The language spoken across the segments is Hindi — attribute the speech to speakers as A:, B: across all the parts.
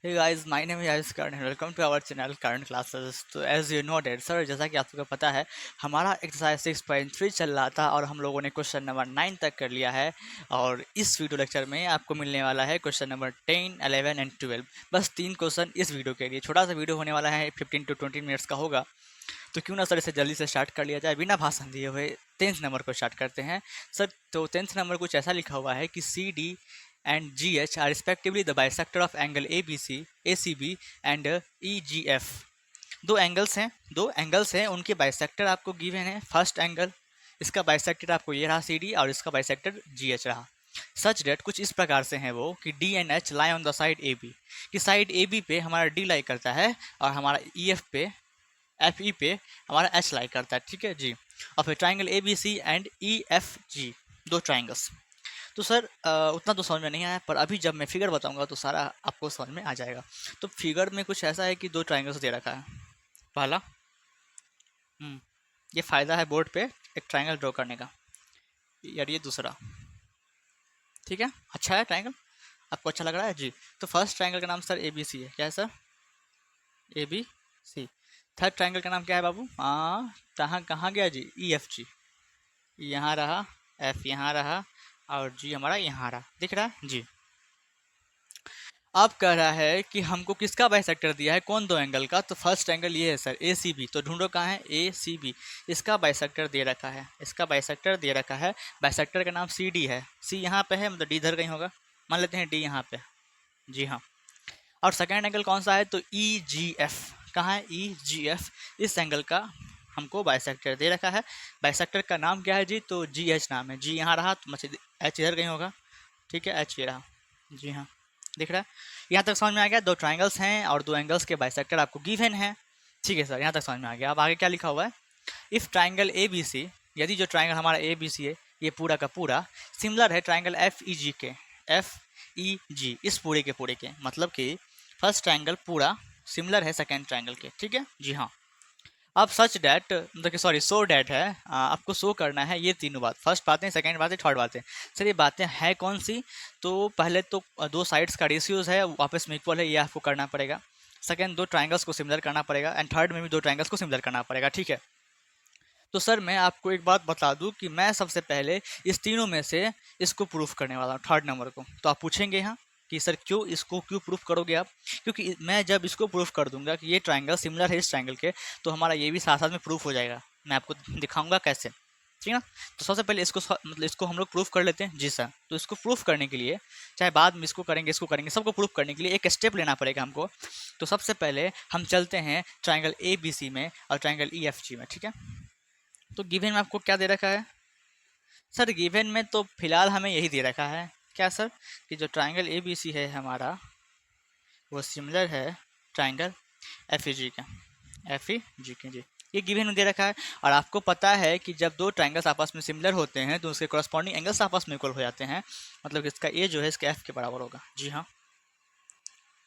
A: Hey guys, my name is Ayush Karan and welcome to our channel Current Classes। तो as you know that sir, जैसा कि आप सबको पता है, हमारा एक्सरसाइज 6.3 चल रहा था और हम लोगों ने क्वेश्चन नंबर 9 तक कर लिया है। और इस वीडियो लेक्चर में आपको मिलने वाला है क्वेश्चन नंबर 10, 11 एंड 12। बस 3 क्वेश्चन इस वीडियो के लिए। छोटा सा वीडियो होने वाला है, 15 to 20 मिनट्स का होगा। तो क्यों ना सर इसे जल्दी से स्टार्ट कर लिया जाए, बिना भाषण दिए हुए 10th नंबर को स्टार्ट करते हैं। सर तो 10th नंबर कुछ ऐसा लिखा हुआ है कि CD and GH are respectively the bisector of angle ABC, ACB and EGF। दो एंगल्स हैं, उनके बाइसेक्टर आपको गिवन है। फर्स्ट एंगल, इसका बाइसेक्टर आपको ये रहा CD और इसका बाइसेक्टर GH रहा। सच डेट कुछ इस प्रकार से हैं वो कि D and H lie on the side AB, कि साइड AB पे हमारा D लाई करता है और हमारा FE पे हमारा H लाई करता है। ठीक है जी। और फिर ट्राइंगल ABC एंड EFG, दो ट्राइंगल्स। तो सर उतना तो समझ में नहीं आया, पर अभी जब मैं फिगर बताऊंगा तो सारा आपको समझ में आ जाएगा। तो फिगर में कुछ ऐसा है कि दो ट्राइंगल्स दे रखा है। पहला, ये फ़ायदा है बोर्ड पे एक ट्राइंगल ड्रॉ करने का। यार ये दूसरा, ठीक है, अच्छा है ट्राइंगल, आपको अच्छा लग रहा है जी। तो फर्स्ट ट्राइंगल का नाम सर ABC है। क्या है सर? ABC। थर्ड ट्राइंगल का नाम क्या है बाबू? कहाँ कहाँ गया जी? EFG। यहाँ रहा, F यहाँ रहा और G हमारा यहाँ रहा, दिख रहा है जी। अब कह रहा है कि हमको किसका बाइसेक्टर दिया है, कौन दो एंगल का? तो फर्स्ट एंगल ये है सर ACB। तो ढूंढो कहाँ है? ACB। इसका बाइसेक्टर दे रखा है, इसका बाइसेक्टर दे रखा है। बाइसेक्टर का नाम CD है। C यहाँ पे है, मतलब D इधर कहीं होगा, मान लेते हैं D यहाँ पे। जी हाँ। और सेकेंड एंगल कौन सा है? तो EGF। कहाँ है? EGF। इस एंगल का हमको बाइसेक्टर दे रखा है। बाइसेक्टर का नाम क्या है जी? तो GH नाम है। G यहाँ रहा तो H इधर कहीं होगा, ठीक है, H ये रहा। जी हाँ, दिख रहा है? यहाँ तक समझ में आ गया? दो ट्राइंगल्स हैं और दो एंगल्स के बाइसेक्टर आपको गिवन है। ठीक है सर, यहाँ तक समझ में आ गया। अब आगे क्या लिखा हुआ है? इफ़ ट्राइंगल ABC, यदि जो ट्राइंगल हमारा ABC है ये पूरा का पूरा सिमिलर है ट्राइंगल FEG के, FEG इस पूरे के, मतलब कि फर्स्ट ट्राइंगल पूरा सिमिलर है सेकेंड ट्राइंगल के। ठीक है जी हाँ। अब सच डैट, मतलब कि सॉरी सो डैट है, आपको शो करना है ये तीनों बात। फर्स्ट बातें, सेकंड बातें, थर्ड बातें। सर ये बातें हैं कौन सी? तो पहले तो दो साइड्स का रेशियोज है वो आपस में इक्वल है, ये आपको करना पड़ेगा। सेकंड, दो ट्राइंगल्स को सिमिलर करना पड़ेगा। एंड थर्ड में भी दो ट्राइंगल्स को सिमिलर करना पड़ेगा। ठीक है। तो सर मैं आपको एक बात बता दूं कि मैं सबसे पहले इस तीनों में से इसको प्रूफ करने वाला हूँ, थर्ड नंबर को। तो आप पूछेंगे यहाँ कि सर क्यों, इसको क्यों प्रूफ करोगे आप? क्योंकि मैं जब इसको प्रूफ कर दूंगा कि ये ट्राइंगल सिमिलर है इस ट्राइंगल के, तो हमारा ये भी साथ साथ में प्रूफ हो जाएगा। मैं आपको दिखाऊंगा कैसे, ठीक है ना। तो सबसे पहले मतलब इसको हम लोग प्रूफ कर लेते हैं। जी सर। तो इसको प्रूफ करने के लिए, चाहे बाद में इसको करेंगे इसको करेंगे, सबको प्रूफ करने के लिए एक स्टेप लेना पड़ेगा हमको। तो सबसे पहले हम चलते हैं ट्राइंगल ABC में और ट्राइंगल EFG में। ठीक है। तो गिवन में आपको क्या दे रखा है? सर गिवन में तो फिलहाल हमें यही दे रखा है। क्या सर? कि जो ट्राइंगल ABC है हमारा वो सिमिलर है ट्राइंगल FEG का, FEG के जी। ये गिवन में दे रखा है। और आपको पता है कि जब दो ट्राइंगल्स आपस में सिमिलर होते हैं तो उसके कॉरस्पॉन्डिंग एंगल्स आपस में इक्वल हो जाते हैं, मतलब कि इसका A जो है इसके F के बराबर होगा। जी हाँ,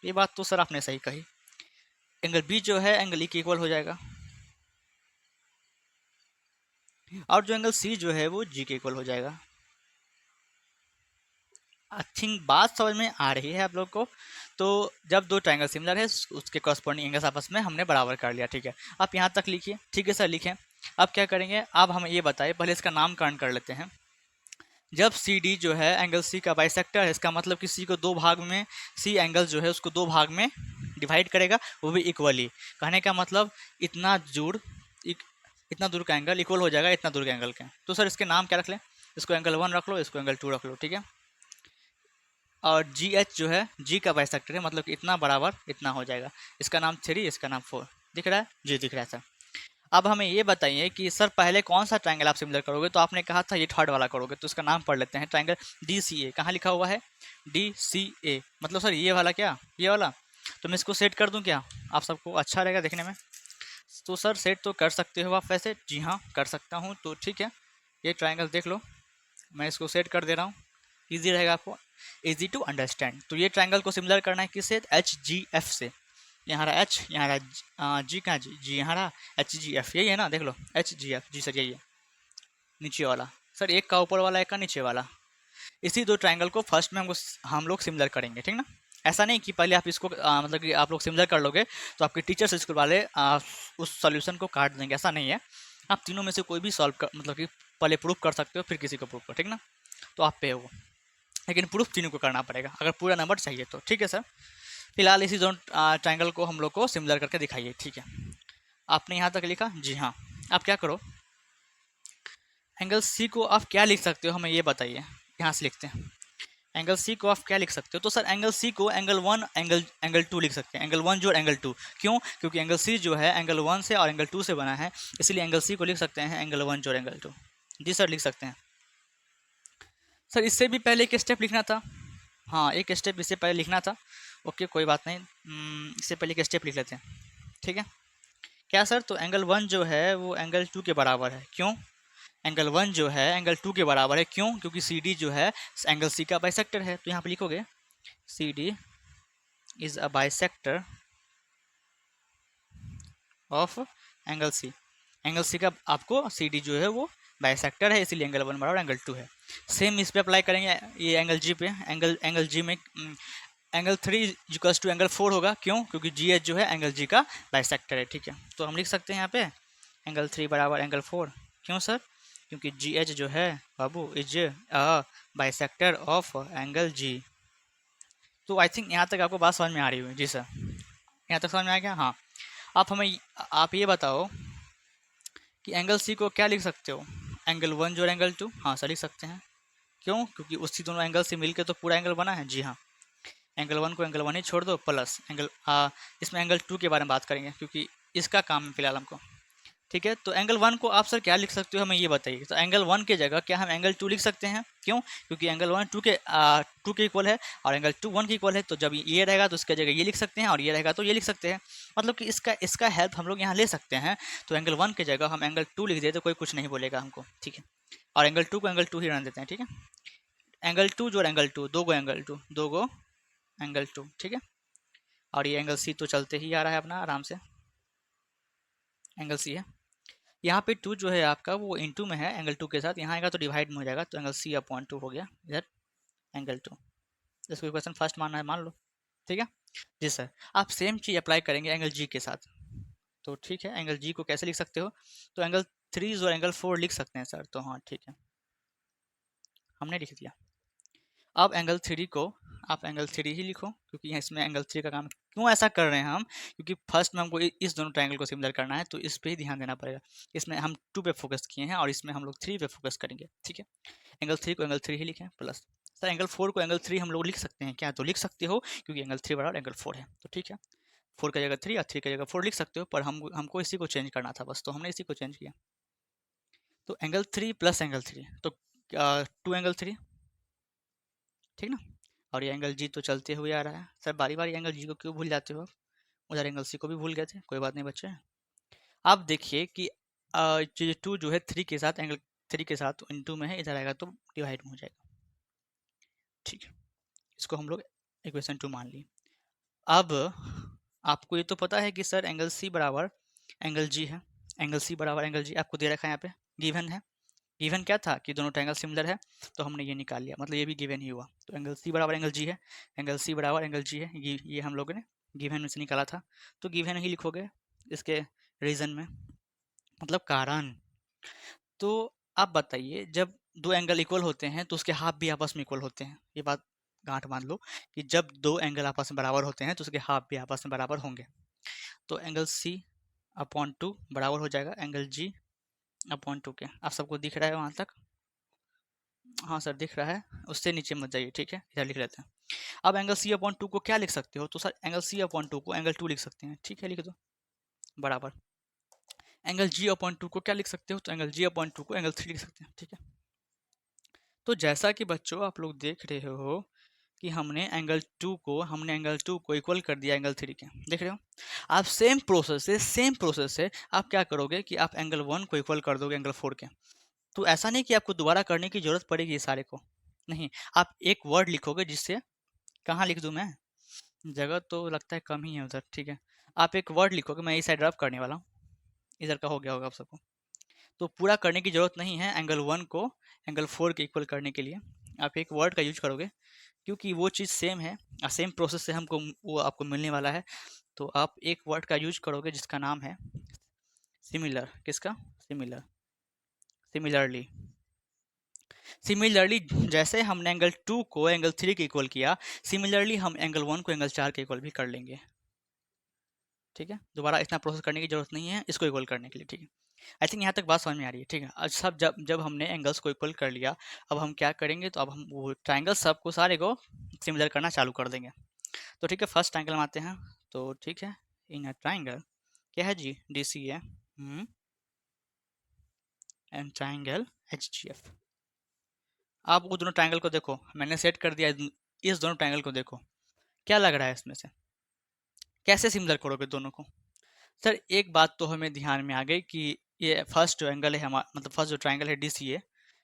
A: ये बात तो सर आपने सही कही। एंगल B जो है एंगल E के इक्वल हो जाएगा और जो एंगल C जो है वो G के इक्वल हो जाएगा। आई थिंक बात समझ में आ रही है आप लोग को। तो जब दो ट्राइंगल सिमिलर है उसके कॉरस्पॉन्डिंग एंगल्स आपस में हमने बराबर कर लिया। ठीक है, आप यहाँ तक लिखिए। ठीक है सर, लिखें। अब क्या करेंगे? अब हमें ये बताइए, पहले इसका नामकरण कर लेते हैं। जब CD जो है एंगल C का बाइसेक्टर है, इसका मतलब कि C को दो भाग में, C एंगल जो है उसको दो भाग में डिवाइड करेगा, वो भी इक्वली। कहने का मतलब इतना दूर का एंगल इक्वल हो जाएगा इतना दूर के एंगल के। तो सर इसके नाम क्या रख लें? इसको एंगल 1 रख लो, इसको एंगल 2 रख लो। ठीक है। और GH जो है G का बाइसेक्टर है, मतलब कि इतना बराबर इतना हो जाएगा। इसका नाम 3, इसका नाम 4। दिख रहा है जी? दिख रहा है सर। अब हमें ये बताइए कि सर पहले कौन सा ट्राइंगल आप सिमिलर करोगे? तो आपने कहा था ये थर्ड वाला करोगे, तो इसका नाम पढ़ लेते हैं। Triangle DCA। कहाँ लिखा हुआ है? DCA, मतलब सर ये वाला, क्या ये वाला? तो मैं इसको सेट कर दूं क्या? आप सबको अच्छा रहेगा देखने में। तो सर सेट तो कर सकते हो आप वैसे। जी हाँ, कर सकता हूँ। तो ठीक है, ये ट्राइंगल देख लो, मैं इसको सेट कर दे रहा हूँ, ईजी रहेगा आपको, इजी टू अंडरस्टैंड। तो ये ट्राइंगल को सिमिलर करना है किससे? HGF से। यहाँ रहा H, यहाँ रहा G, कहाँ G यहाँ रहा, HGF यही है ना, देख लो HGF। जी सर यही है, नीचे वाला। सर एक का ऊपर वाला, एक का नीचे वाला। इसी दो ट्राइंगल को फर्स्ट में हम लोग सिमिलर करेंगे, ठीक ना। ऐसा नहीं कि पहले आप इसको मतलब कि आप लोग सिमिलर कर लोगे तो आपके टीचर्स स्कूल वाले उस सॉल्यूशन को काट देंगे, ऐसा नहीं है। आप तीनों में से कोई भी सॉल्व कर मतलब कि पहले प्रूफ कर सकते हो फिर किसी को प्रूफ करो, ठीक ना। तो आप पे है वो, लेकिन प्रूफ तीनों को करना पड़ेगा अगर पूरा नंबर चाहिए तो, ठीक है सर। फिलहाल इसी जोन ट्राइंगल को हम लोग को सिमिलर करके दिखाइए, ठीक है। आपने यहाँ तक लिखा जी हाँ। आप क्या करो, एंगल सी को आप क्या लिख सकते हो हमें ये बताइए। यहाँ से लिखते हैं एंगल सी को आप क्या लिख सकते हो, तो सर एंगल सी को एंगल वन एंगल टू लिख सकते हैं, एंगल वन जो एंगल टू। क्यों? क्योंकि एंगल सी जो है एंगल वन से और एंगल टू से बना है, इसलिए एंगल सी को लिख सकते हैं एंगल वन जो एंगल टू। जी सर लिख सकते हैं। सर इससे भी पहले एक स्टेप लिखना था। हाँ एक स्टेप इससे पहले लिखना था। ओके कोई बात नहीं, इससे पहले एक स्टेप लिख लेते हैं, ठीक है। क्या सर? तो एंगल वन जो है वो एंगल टू के बराबर है। क्यों? एंगल वन जो है एंगल टू के बराबर है। क्यों? क्योंकि सी डी जो है एंगल सी का बाइसेक्टर है। तो यहाँ पे लिखोगे C D is a bisector of angle C. Angle C का आपको सी डी जो है वो बाइसेक्टर है, इसीलिए एंगल वन बराबर एंगल टू है। सेम इस पे अप्लाई करेंगे ये एंगल जी पे। एंगल जी में angle three equals to angle four होगा। क्यों? क्योंकि जी एच जो है एंगल जी का बाइसेक्टर है, ठीक है। तो हम लिख सकते हैं यहाँ पे एंगल थ्री बराबर एंगल फोर। क्यों सर? क्योंकि जी एच जो है बाबू is a bisector of angle G. तो आई थिंक यहाँ तक आपको बात समझ में आ रही हुई जी सर, यहाँ तक समझ में आ गया। हाँ आप हमें आप ये बताओ कि एंगल सी को क्या लिख सकते हो, एंगल वन जोड़ एंगल टू। हाँ सर लिख सकते हैं। क्यों? क्योंकि उसी दोनों एंगल से मिलकर तो पूरा एंगल बना है। जी हाँ, एंगल वन को एंगल वन ही छोड़ दो प्लस एंगल इसमें एंगल टू के बारे में बात करेंगे क्योंकि इसका काम है फिलहाल हमको, ठीक है। तो एंगल वन को आप सर क्या लिख सकते हो हमें ये बताइए। तो एंगल वन के जगह क्या हम एंगल टू लिख सकते हैं? क्यों? क्योंकि एंगल वन टू के इक्वल है और एंगल टू वन के इक्वल है। तो जब ये रहेगा तो इसके जगह ये लिख सकते हैं और ये रहेगा तो ये लिख सकते हैं। मतलब कि इसका हेल्प हम लोग यहाँ ले सकते हैं। तो एंगल वन के जगह हम एंगल टू लिख दें तो कोई कुछ नहीं बोलेगा हमको, ठीक है। और एंगल टू को एंगल टू ही रहने देते हैं, ठीक है। एंगल टू जोड़ एंगल टू, दो गो एंगल टू, ठीक है। और ये एंगल सी तो चलते ही आ रहा है अपना आराम से, एंगल सी है। यहाँ पे टू जो है आपका वो इंटू में है एंगल टू के साथ, यहाँ आएगा तो डिवाइड में हो जाएगा। तो एंगल सी अपॉन टू हो गया इधर एंगल टू। इसको क्वेश्चन फर्स्ट मानना है मान लो, ठीक है। जी सर आप सेम चीज़ अप्लाई करेंगे एंगल जी के साथ। तो ठीक है एंगल जी को कैसे लिख सकते हो, तो एंगल थ्री और एंगल फोर लिख सकते हैं सर। तो हाँ ठीक है हमने लिख दिया। अब एंगल थ्री को आप एंगल थ्री ही लिखो क्योंकि यहाँ इसमें एंगल थ्री का काम। क्यों ऐसा कर रहे हैं हम? क्योंकि फर्स्ट में हमको इस दोनों ट्रायंगल को सिमिलर करना है तो इस पे ही ध्यान देना पड़ेगा। इसमें हम टू पे फोकस किए हैं और इसमें हम लोग थ्री पे फोकस करेंगे, ठीक है। एंगल थ्री को एंगल थ्री ही लिखें प्लस सर एंगल फोर को एंगल थ्री हम लोग लिख सकते हैं क्या? तो लिख सकते हो क्योंकि एंगल थ्री बराबर एंगल फोर है। तो ठीक है फोर की जगह थ्री और थ्री की जगह फोर लिख सकते हो, पर हमको इसी को चेंज करना था बस, तो हमने इसी को चेंज किया। तो angle three plus angle three तो टू एंगल थ्री, ठीक ना। और ये एंगल जी तो चलते हुए आ रहा है। सर बारी बारी एंगल जी को क्यों भूल जाते हो आप? उधर एंगल सी को भी भूल गए थे, कोई बात नहीं बच्चे। आप देखिए कि टू जो है थ्री के साथ एंगल थ्री के साथ इंटू में है, इधर आएगा तो डिवाइड में हो जाएगा, ठीक है। इसको हम लोग इक्वेशन टू मान लिए। अब आपको ये तो पता है कि सर एंगल सी बराबर एंगल जी है। एंगल सी बराबर एंगल जी आपको दे रखा है यहाँ पे, गिवन है। गिवन क्या था कि दोनों ट्रायंगल सिमिलर है, तो हमने ये निकाल लिया, मतलब ये भी गिवन ही हुआ। तो एंगल सी बराबर एंगल जी है, एंगल सी बराबर एंगल जी है, ये हम लोगों ने गिवन में से निकाला था। तो गिवन ही लिखोगे इसके रीजन में, मतलब कारण। तो आप बताइए जब दो एंगल इक्वल होते हैं तो उसके हाफ भी आपस में इक्वल होते हैं। ये बात गांठ मान लो कि जब दो एंगल आपस में बराबर होते हैं तो उसके हाफ भी आपस में बराबर होंगे। तो एंगल सी अपॉन टू बराबर हो जाएगा एंगल जी अपॉन टू के। आप सबको दिख रहा है वहाँ तक? हाँ सर दिख रहा है, उससे नीचे मत जाइए, ठीक है। इधर लिख लेते हैं। अब एंगल सी अपॉन टू को क्या लिख सकते हो? तो sir angle C upon two को एंगल टू लिख सकते हैं, ठीक है लिख दो बराबर। एंगल जी अपॉन टू को क्या लिख सकते हो? तो एंगल जी अपॉन टू को एंगल थ्री लिख सकते हैं, ठीक है। तो जैसा कि बच्चों आप लोग देख रहे हो कि हमने एंगल टू को इक्वल कर दिया एंगल थ्री के, देख रहे हो। आप सेम प्रोसेस से आप क्या करोगे कि आप एंगल वन को इक्वल कर दोगे एंगल फोर के। तो ऐसा नहीं कि आपको दोबारा करने की जरूरत पड़ेगी ये सारे को, नहीं। आप एक वर्ड लिखोगे जिससे, कहाँ लिख दूं मैं, जगह तो लगता है कम ही है उधर, ठीक है। आप एक वर्ड लिखोगे, मैं इस साइड रब करने वाला हूँ, इधर का हो गया होगा आप सबको। तो पूरा करने की जरूरत नहीं है एंगल वन को एंगल फोर के इक्वल करने के लिए। आप एक वर्ड का यूज करोगे क्योंकि वो चीज़ सेम है, सेम प्रोसेस से हमको वो आपको मिलने वाला है। तो आप एक वर्ड का यूज करोगे जिसका नाम है सिमिलर। किसका? सिमिलर। सिमिलरली। सिमिलरली जैसे हमने एंगल 2 को एंगल 3 के इक्वल किया, सिमिलरली हम एंगल 1 को एंगल 4 के इक्वल भी कर लेंगे। ठीक है, दोबारा इतना प्रोसेस करने की जरूरत नहीं है इसको इक्वल करने के लिए। ठीक है, आई थिंक यहाँ तक बात समझ में आ रही है। ठीक है, अब सब जब जब हमने एंगल्स को इक्वल कर लिया, अब हम क्या करेंगे, तो अब हम वो ट्राइंगल सबको सारे को सिमिलर करना चालू कर देंगे। तो ठीक है, फर्स्ट ट्राइंगल में आते हैं। तो ठीक है, इन अ ट्राइंगल क्या है जी, डी सी है and triangle H G F. आप वो दोनों ट्राइंगल को देखो, मैंने सेट कर दिया। इस दोनों ट्राइंगल को देखो, क्या लग रहा है इसमें से, कैसे सिमिलर करोगे दोनों को? सर एक बात तो हमें ध्यान में आ गई कि ये फर्स्ट जो एंगल है हमारा, मतलब फर्स्ट जो ट्राइंगल है डी सी है,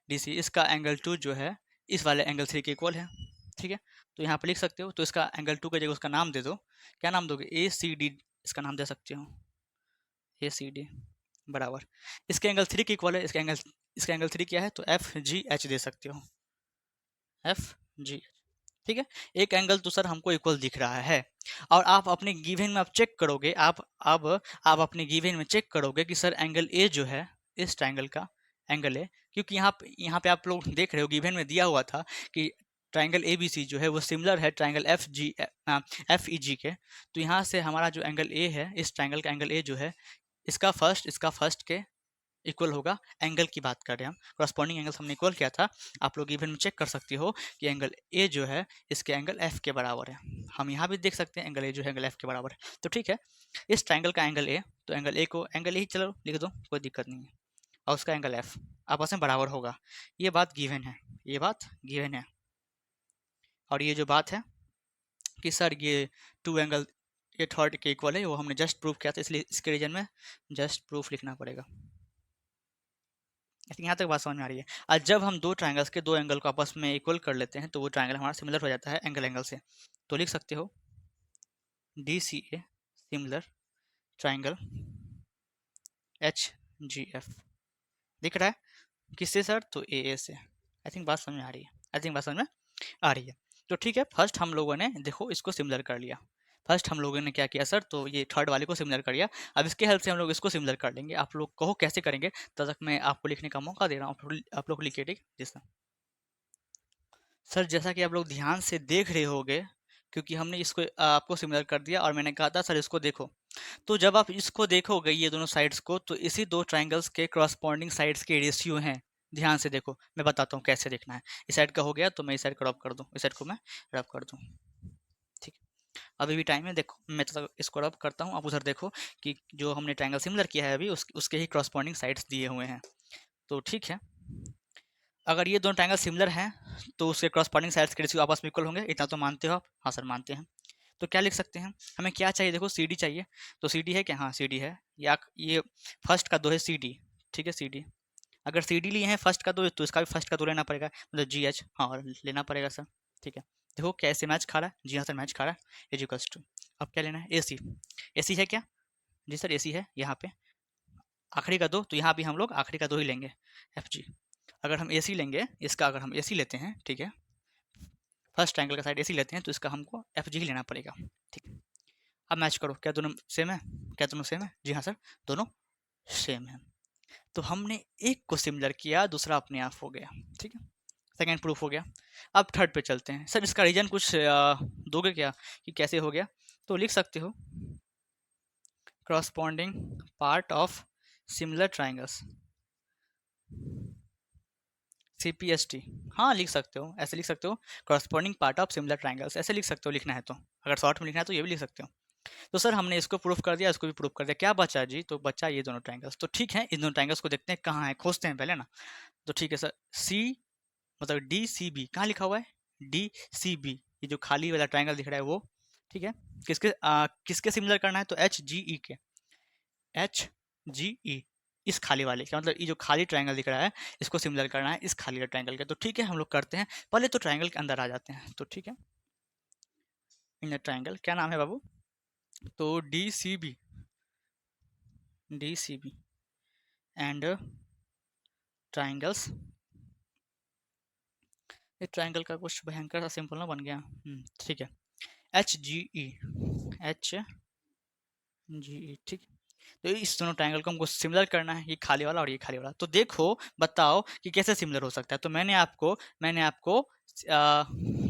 A: डी सी, इसका एंगल 2 जो है इस वाले एंगल 3 के इक्वल है। ठीक है, तो यहाँ पे लिख सकते हो, तो इसका एंगल 2 की जगह उसका नाम दे दो। क्या नाम दोगे? ए सी डी, इसका नाम दे सकते हो, ए सी डी बराबर। इसके एंगल 3 के इक्वल है, इसका एंगल 3 क्या है, तो एफ जी एच दे सकते हो, एफ जी। ठीक है, एक एंगल तो सर हमको इक्वल दिख रहा है। और आप अपने गिवन में आप चेक करोगे, आप अपने गिवन में चेक करोगे कि सर एंगल ए जो है इस ट्राइंगल का एंगल है, क्योंकि यहाँ पे आप लोग देख रहे हो गिवन में दिया हुआ था कि ट्राइंगल ए बी सी जो है वो सिमिलर है ट्राइंगल एफ ई जी के। तो यहाँ से हमारा जो एंगल ए है, इस ट्राइंगल का एंगल ए जो है, इसका फर्स्ट के इक्वल होगा। एंगल की बात कर रहे हैं हम, करस्पॉन्डिंग एंगल्स हमने इक्वल किया था। आप लोग इवन में चेक कर सकते हो कि एंगल ए जो है इसके एंगल एफ के बराबर है। हम यहाँ भी देख सकते हैं एंगल ए जो है एंगल एफ के बराबर है। तो ठीक है, इस ट्राइंगल का एंगल ए, तो एंगल ए को एंगल ए ही चलो लिख दो, कोई दिक्कत नहीं है। और उसका एंगल एफ आपस में बराबर होगा। ये बात गिवन है, ये बात गिवन है। और ये जो बात है कि सर ये टू एंगल ये थर्ड के इक्वल है, वो हमने जस्ट प्रूफ किया था, इसलिए इसके रीजन में जस्ट प्रूफ लिखना पड़ेगा। यहाँ तक बात समझ में आ रही है। और जब हम दो ट्राइंगल्स के दो एंगल को आपस में इक्वल कर लेते हैं तो वो ट्राइंगल हमारा सिमिलर हो जाता है एंगल एंगल से। तो लिख सकते हो D C A similar triangle H G F. दिख रहा है किससे सर? तो ए से। आई थिंक बात समझ में आ रही है, आई थिंक बात समझ में आ रही है। तो ठीक है, फर्स्ट हम लोगों ने देखो इसको सिमिलर कर लिया। फर्स्ट हम लोगों ने क्या किया सर, तो ये थर्ड वाले को सिमिलर कर लिया। अब इसके हेल्प से हम लोग इसको सिमिलर कर लेंगे। आप लोग कहो कैसे करेंगे, तब तक मैं आपको लिखने का मौका दे रहा हूँ। आप लोग लिखिए, ठीक जैसा सर, जैसा कि आप लोग ध्यान से देख रहे होगे, क्योंकि हमने इसको आपको सिमिलर कर दिया और मैंने कहा था सर इसको देखो। तो जब आप इसको देखोगे ये दोनों साइड्स को, तो इसी दो ट्राइंगल्स के करस्पॉन्डिंग साइड्स के रेशियो हैं। ध्यान से देखो, मैं बताता हूँ कैसे देखना है। इस साइड का हो गया तो मैं इस साइड को रब कर दूँ, इस साइड को मैं रब कर दूँ। ठीक है, अभी भी टाइम है, देखो मैं तो इसको रब करता हूँ, आप उधर देखो कि जो हमने ट्राइंगल सिमिलर किया है अभी उसके ही करस्पॉन्डिंग साइड्स दिए हुए हैं। तो ठीक है, अगर ये दोनों ट्रायंगल सिमिलर हैं तो उसके क्रॉसपॉन्डिंग साइड्स के रेशियो आपस में इक्वल होंगे। इतना तो मानते हो आप? हाँ सर मानते हैं। तो क्या लिख सकते हैं, हमें क्या चाहिए, देखो सी डी चाहिए। तो सी डी है क्या? हाँ सी डी है। या ये फर्स्ट का दो है सी डी, ठीक है सी डी। अगर सी डी लिए हैं फर्स्ट का दो, तो इसका भी फर्स्ट का दो लेना पड़ेगा, मतलब जी एच, हाँ लेना पड़ेगा सर। ठीक है, देखो कैसे मैच खा रहा है? जी हाँ सर मैच खा रहा है। इजिकल्स टू, अब क्या लेना है? ए सी। ए सी है क्या? जी सर ए सी है। यहाँ पे आखिरी का दो, तो यहाँ भी हम लोग आखिरी का दो ही लेंगे, एफ जी। अगर हम ए सी लेंगे, इसका अगर हम ए सी लेते हैं, ठीक है, फर्स्ट ट्रायंगल का साइड ए सी लेते हैं, तो इसका हमको एफ जी ही लेना पड़ेगा। ठीक है, अब मैच करो, क्या दोनों सेम है? क्या दोनों सेम है? जी हाँ सर, दोनों सेम है। तो हमने एक को सिमिलर किया, दूसरा अपने आप हो गया। ठीक है, सेकेंड प्रूफ हो गया। अब थर्ड पे चलते हैं। सर इसका रीजन कुछ दोगे क्या कि कैसे हो गया? तो लिख सकते हो corresponding part of similar triangles, C P S T. हाँ लिख सकते हो, ऐसे लिख सकते हो, corresponding part of similar triangles, ऐसे लिख सकते हो लिखना है तो। अगर शॉर्ट में लिखना है तो ये भी लिख सकते हो। तो सर हमने इसको प्रूफ कर दिया, इसको भी प्रूफ कर दिया, क्या बचा जी? तो बचा ये दोनों ट्राइंगल्स। तो ठीक है, इन दोनों ट्राइंगल्स को देखते हैं कहाँ है, खोजते हैं पहले ना। तो ठीक है सर, सी मतलब डी सी बी कहाँ लिखा हुआ है? डी सी बी, ये जो खाली वाला ट्राइंगल दिख रहा है वो। ठीक है, किसके सिमिलर करना है? तो एच जी ई के, एच जी ई, इस खाली वाले का, मतलब ये जो खाली ट्रायंगल दिख रहा है इसको सिमिलर करना है इस खाली ट्रायंगल के। तो ठीक है, हम लोग करते हैं। पहले तो ट्रायंगल के अंदर आ जाते हैं। तो ठीक है, इन ट्रायंगल क्या नाम है बाबू? तो D C B and triangles ये ट्रायंगल का कुछ भयंकर सा सिंपल ना बन गया। ठीक है, एच जी ई, एच जी ई, ठीक। तो इस दोनों ट्रायंगल को हमको सिमिलर करना है, ये खाली वाला और ये खाली वाला। तो देखो, बताओ कि कैसे सिमिलर हो सकता है। तो मैंने आपको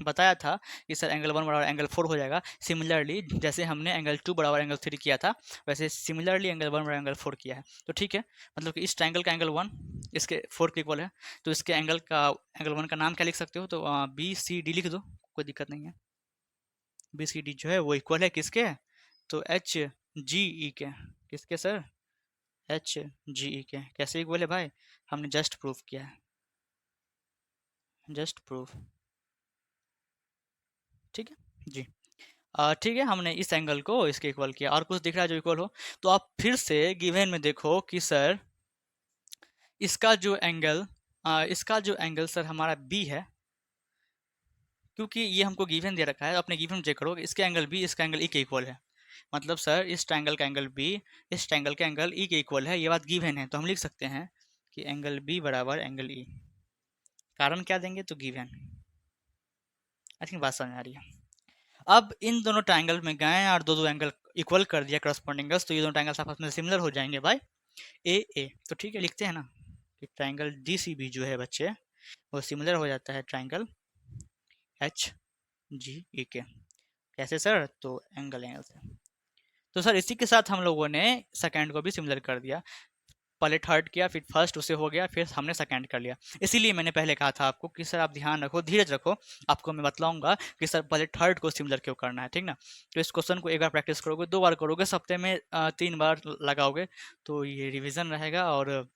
A: बताया था कि सर एंगल 1 बराबर एंगल 4 हो जाएगा। सिमिलरली जैसे हमने एंगल 2 बराबर एंगल 3 किया था, वैसे सिमिलरली एंगल 1 बराबर एंगल 4 किया है। तो ठीक है, मतलब कि इस ट्रायंगल का एंगल 1 इसके 4 के इक्वल है। तो इसके एंगल 1 का नाम क्या लिख सकते हो? तो बी सी डी लिख दो, कोई दिक्कत नहीं है। बी सी डी जो है वो इक्वल है किसके? तो एच जी ई के। किसके सर? एच जी ई के। कैसे इक्वल है भाई? हमने जस्ट प्रूफ किया है, जस्ट प्रूफ। ठीक है जी। ठीक है, हमने इस एंगल को इसके इक्वल किया। और कुछ दिख रहा है जो इक्वल हो? तो आप फिर से गिवन में देखो कि सर इसका जो एंगल सर हमारा बी है, क्योंकि ये हमको गिवन दे रखा है। अपने गिवन में चेक करो, इसके एंगल बी इसका एंगल ई के इक्वल है। मतलब सर इस ट्रायंगल का एंगल बी इस ट्रायंगल का एंगल ई के इक्वल है, ये बात गिवन है। तो हम लिख सकते हैं कि एंगल बी बराबर एंगल ई। कारण क्या देंगे? तो गिवन। आई थिंक बात समझ आ रही है। अब इन दोनों ट्रायंगल में गए और दो दो एंगल इक्वल कर दिया करस्पॉन्डिंग एंगल्स, तो ये दोनों ट्रायंगल्स आपस में सिमिलर हो जाएंगे भाई। ए ए, तो ठीक है, लिखते हैं ना कि ट्रायंगल डी सी बी जो है बच्चे, वो सिमिलर हो जाता है ट्रायंगल एच जी ई के। कैसे सर? तो एंगल से। तो सर इसी के साथ हम लोगों ने सेकेंड को भी सिमिलर कर दिया। पहले थर्ड किया, फिर फर्स्ट उससे हो गया, फिर हमने सेकंड कर लिया। इसीलिए मैंने पहले कहा था आपको कि सर आप ध्यान रखो, धीरज रखो। आपको मैं बतलाऊंगा कि सर पहले थर्ड को सिमिलर क्यों करना है, ठीक ना। तो इस क्वेश्चन को एक बार प्रैक्टिस करोगे, 2 बार करोगे, सप्ते में 3 बार लगाओगे, तो ये रिविजन रहेगा और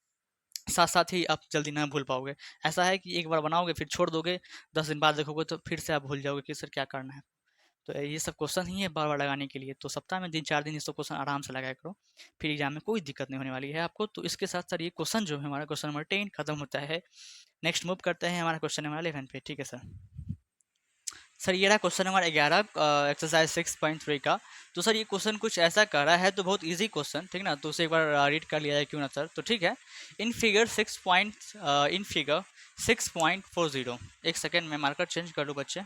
A: साथ साथ ही आप जल्दी ना भूल पाओगे। ऐसा है कि एक बार बनाओगे फिर छोड़ दोगे, 10 दिन बाद देखोगे तो फिर से आप भूल जाओगे कि सर क्या करना है। तो ये सब क्वेश्चन ही है बार बार लगाने के लिए। तो सप्ताह में 3-4 दिन ये सब क्वेश्चन आराम से लगाया करो, फिर एग्जाम में कोई दिक्कत नहीं होने वाली है आपको। तो इसके साथ सर ये क्वेश्चन जो है हमारा क्वेश्चन नंबर 10 खत्म होता है। नेक्स्ट मूव करते हैं हमारा क्वेश्चन नंबर 11 पे। ठीक है सर। सर ये रहा क्वेश्चन नंबर 11, एक्सरसाइज 6.3 का। तो सर ये क्वेश्चन कुछ ऐसा कर रहा है, तो बहुत इजी क्वेश्चन, ठीक ना। तो उसे एक बार रीड कर लिया जाए क्यों ना सर। तो ठीक है, इन फिगर 6.40, एक सेकेंड में मार्कर चेंज कर लूँ बच्चे।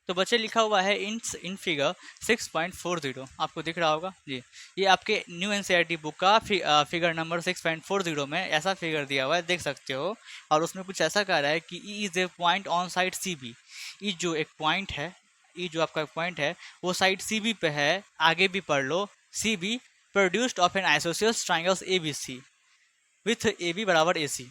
A: तो बच्चे लिखा हुआ है इन फिगर 6.40, आपको दिख रहा होगा जी। ये आपके न्यू एनसीईआरटी बुक का फिगर नंबर 6.40 में ऐसा फिगर दिया हुआ है, देख सकते हो। और उसमें कुछ ऐसा कह रहा है कि E is a point on side C B. E जो एक पॉइंट है, ई जो आपका पॉइंट है वो साइड सी बी पे है। आगे भी पढ़ लो, C B produced of an आइसोसियस triangles A B C with A B बराबर ए सी।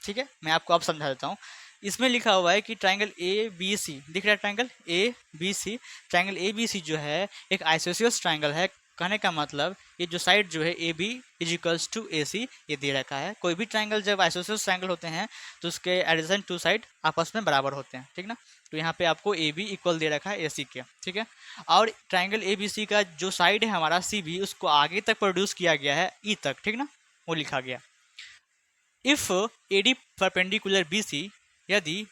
A: ठीक है, मैं आपको अब समझा देता हूँ। इसमें लिखा हुआ है कि ट्राइंगल ए बी सी, दिख रहा है triangle A B C. Triangle A B C जो है एक आइसोसियस ट्राइंगल है। कहने का मतलब ये जो साइड जो है A B is equals to A C, ये दे रखा है। कोई भी ट्राइंगल जब आइसोसियस ट्राइंगल होते हैं तो उसके एडजेसेंट टू साइड आपस में बराबर होते हैं, ठीक ना। तो यहाँ पे आपको ए बी इक्वल दे रखा है ए सी के, ठीक है। और ट्राइंगल ए बी सी का जो साइड है हमारा सी बी, उसको आगे तक प्रोड्यूस किया गया है ई तक, ठीक ना, वो लिखा गया। If AD perpendicular B C, यदि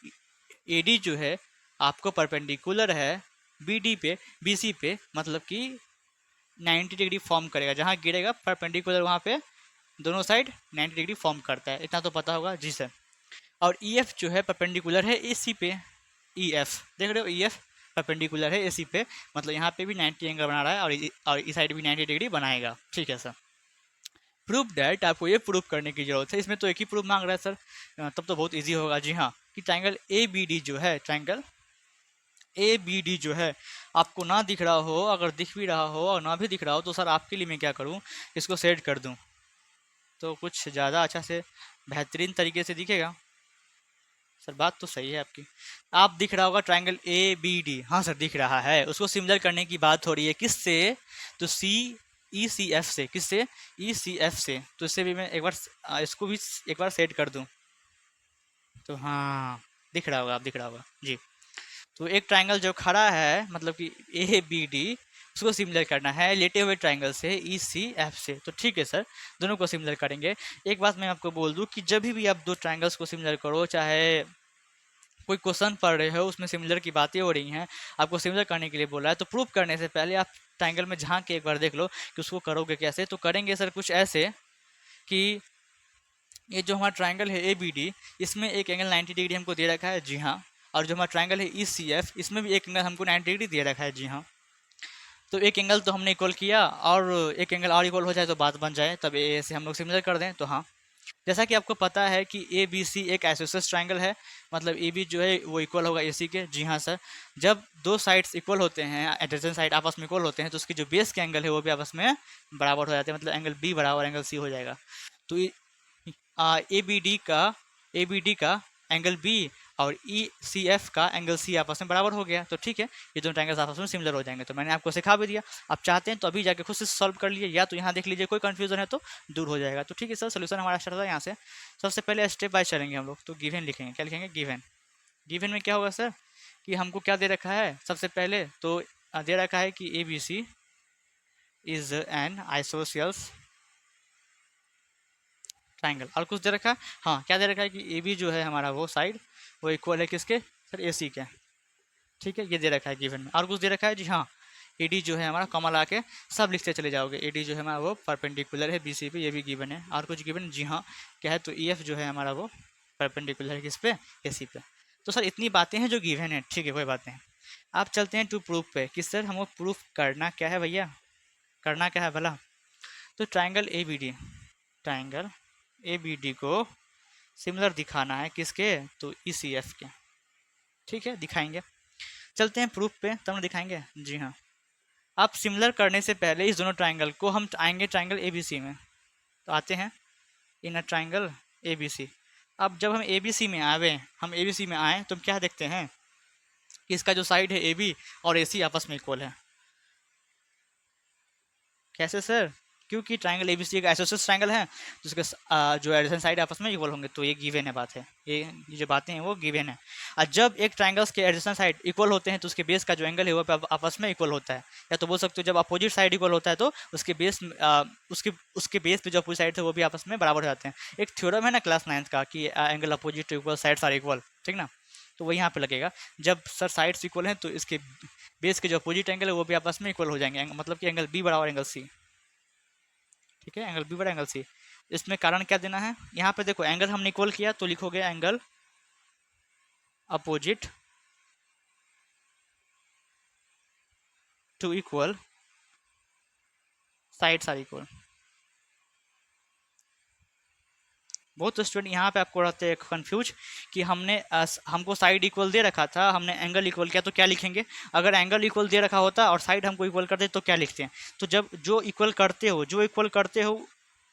A: एडी जो है आपको परपेंडिकुलर है बीडी पे, बीसी पे, मतलब कि 90 डिग्री फॉर्म करेगा, जहाँ गिरेगा परपेंडिकुलर वहाँ पे दोनों साइड 90 डिग्री फॉर्म करता है, इतना तो पता होगा जी सर। और ई एफ जो है परपेंडिकुलर है ए सी पे। ई एफ देख रहे हो, ई एफ परपेंडिकुलर है ए सी पे, मतलब यहाँ पे भी 90 एंगल बना रहा है और इस साइड भी 90 डिग्री बनाएगा, ठीक है सर। प्रूफ डैट, आपको ये प्रूफ करने की जरूरत है। इसमें तो एक ही प्रूफ मांग रहा है सर, तब तो बहुत इजी होगा। जी हाँ, कि ट्राइंगल ए बी डी जो है, ट्राइंगल ए बी डी जो है आपको ना दिख रहा हो, अगर दिख भी रहा हो और ना भी दिख रहा हो, तो सर आपके लिए मैं क्या करूँ, इसको सेट कर दूँ तो कुछ ज़्यादा अच्छा से बेहतरीन तरीके से दिखेगा। सर बात तो सही है आपकी। आप दिख रहा होगा ट्राइंगल ए बी डी, हाँ सर दिख रहा है। उसको सिमिलर करने की बात हो रही है, किससे? तो सी ई सी एफ से। किससे? ई सी एफ से। तो इससे भी मैं एक बार इसको भी एक बार सेट कर दूं तो हाँ दिख रहा होगा, आप दिख रहा होगा जी। तो एक ट्राइंगल जो खड़ा है, मतलब कि ए बी डी, उसको सिमिलर करना है लेटे हुए ट्राइंगल से ई सी एफ से। तो ठीक है सर, दोनों को सिमिलर करेंगे। एक बात मैं आपको बोल दूं कि जब भी आप दो ट्राइंगल्स को सिमिलर करो, चाहे कोई क्वेश्चन पढ़ रहे हो उसमें सिमिलर की बातें हो रही हैं, आपको सिमिलर करने के लिए बोला है, तो प्रूफ करने से पहले आप ट्राइंगल में झांक के एक बार देख लो कि उसको करोगे कैसे। तो करेंगे सर कुछ ऐसे कि ये जो हमारा ट्राइंगल है ए बी डी, इसमें एक एंगल 90 डिग्री हमको दे रखा है, जी हाँ। और जो हमारा ट्राइंगल है ई सी एफ, इसमें भी एक एंगल हमको 90 डिग्री दे रखा है। जी हाँ, तो एक एंगल तो हमने इक्वल किया, और एक एंगल और इक्वल हो जाए तो बात बन जाए, तब ए से हम लोग सिमिलर कर दें। तो हाँ, जैसा कि आपको पता है कि ए बी सी एक आइसोसेलेस ट्राइंगल है, मतलब ए बी जो है वो इक्वल होगा ए सी के। जी हाँ सर, जब दो साइड्स इक्वल होते हैं, एडजेसेंट साइड आपस में इक्वल होते हैं, तो उसकी जो बेस के एंगल है वो भी आपस में बराबर हो जाते हैं, मतलब एंगल बी बराबर एंगल सी हो जाएगा। तो ए बी डी का एंगल बी और ई सी एफ का एंगल सी आपस में बराबर हो गया। तो ठीक है, ये दोनों ट्रायंगल्स आपस में सिमिलर हो जाएंगे। तो मैंने आपको सिखा भी दिया, आप चाहते हैं तो अभी जाके खुद से सॉल्व कर लिए, या तो यहाँ देख लीजिए, कोई कंफ्यूजन है तो दूर हो जाएगा। तो ठीक है सर, सोल्यूशन हमारा स्टार्ट होता है यहाँ से। सबसे पहले स्टेप बाय चलेंगे हम लोग, तो गिवन लिखेंगे। क्या लिखेंगे? गिवन। गिवन में क्या होगा सर कि हमको क्या दे रखा है, सबसे पहले तो दे रखा है कि A B C is an isosceles triangle. और कुछ दे रखा है? हाँ, क्या दे रखा है कि ए बी जो है हमारा वो साइड वो इक्वल है किसके सर? ए सी के। ठीक है, ये दे रखा है गिवन में। और कुछ दे रखा है? जी हाँ, ए डी जो है हमारा कॉमा ला के सब लिखते चले जाओगे। ए डी जो है हमारा वो परपेंडिकुलर है बी सी पे, ये भी गिवन है। और कुछ गिवन? जी हाँ, क्या है? तो ई एफ जो है हमारा वो परपेंडिकुलर है किस पे? ए सी पे। तो सर इतनी बातें हैं जो गिवन है, ठीक है कोई बात नहीं। आप चलते हैं टू प्रूफ पे कि सर हमको प्रूफ करना क्या है भैया, करना क्या है भला? तो triangle A B D, triangle A B D को सिमिलर दिखाना है किसके? तो ई सी एफ के। ठीक है, दिखाएंगे। चलते हैं प्रूफ पे, तब ना दिखाएंगे। जी हाँ, अब सिमिलर करने से पहले इस दोनों ट्राइंगल को हम आएंगे ट्राइंगल ए बी सी में। तो आते हैं इन अ ट्राइंगल ए बी सी। अब जब हम ए बी सी में आए, हम ए बी सी में आए तो हम क्या देखते हैं कि इसका जो साइड है ए बी और ए सी आपस में इक्वल है। कैसे सर? क्योंकि ट्राइंगल एबीसी एक आइसोसेलेस ट्राइंगल है, जिसके जो एडजेसेंट साइड आपस में इक्वल होंगे। तो ये गिवन है बात है, ये जो बातें हैं वो गिवन है। और जब एक ट्राइंगल्स के एडजेसेंट साइड इक्वल होते हैं तो उसके बेस का जो एंगल है वो आपस में इक्वल होता है। या तो बोल सकते हो जब अपोजिट साइड इक्वल होता है तो उसके बेस उसके बेस पे जो अपोजिट साइड थे वो भी आपस में बराबर हो जाते हैं। एक थ्योरम है ना क्लास 9th का कि angle opposite to equal sides are equal, ठीक ना? तो वो यहाँ पे लगेगा, जब सर साइड्स इक्वल हैं तो इसके बेस के जो अपोजिट एंगल है वो भी आपस में इक्वल हो जाएंगे, मतलब कि एंगल बी बराबर एंगल सी। ठीक है, एंगल बी बड़ा एंगल सी। इसमें कारण क्या देना है? यहाँ पे देखो एंगल हमने इक्वल किया तो लिखोगे angle opposite to equal sides are equal. बहुत स्टूडेंट यहाँ पे आपको रहते हैं कंफ्यूज कि हमको साइड इक्वल दे रखा था, हमने एंगल इक्वल किया तो क्या लिखेंगे? अगर एंगल इक्वल दे रखा होता और साइड हमको इक्वल करते तो क्या लिखते हैं? तो जब जो इक्वल करते हो